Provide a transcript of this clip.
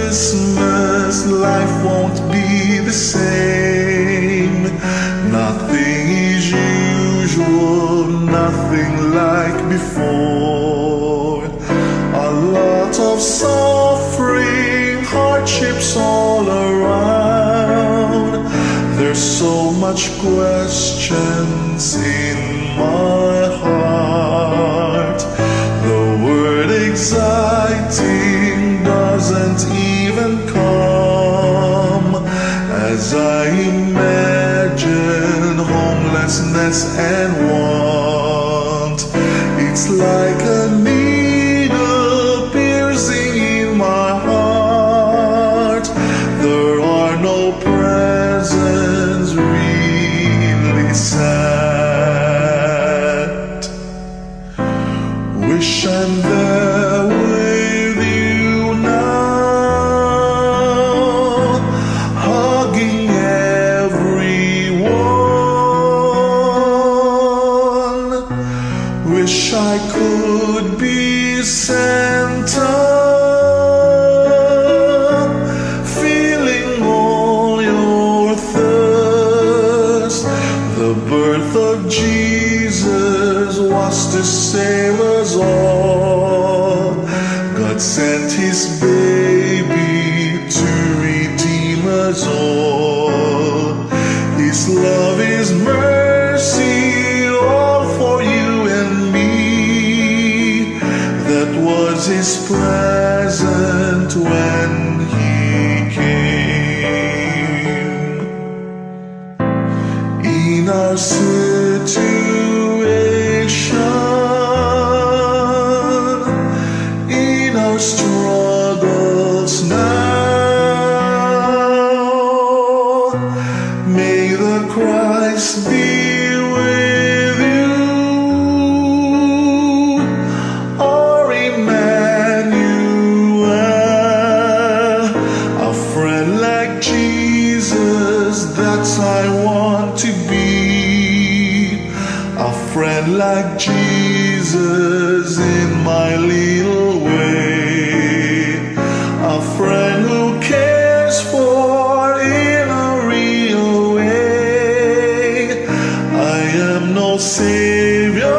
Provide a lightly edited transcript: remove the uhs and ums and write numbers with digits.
Christmas, life won't be the same. Nothing is usual, nothing like before. A lot of suffering, hardships all around. There's so much questions in my heart. The word exciting doesn't even come as I imagine homelessness and want. It's like a needle piercing in my heart. There are no presents, really sad. Wish I'm there with you now, hugging everyone. Wish I could be Santa, feeling all your thirst. The birth of Jesus was to save us all. God sent his baby to redeem us all. His love is mercy, all for you and me. That was his present when he came. In our situation, in our struggles now, may the Christ be with you, our Emmanuel. A friend like Jesus, that's I want to be. A friend like Jesus in my little way. A friend who cares for in a real way. I am no savior,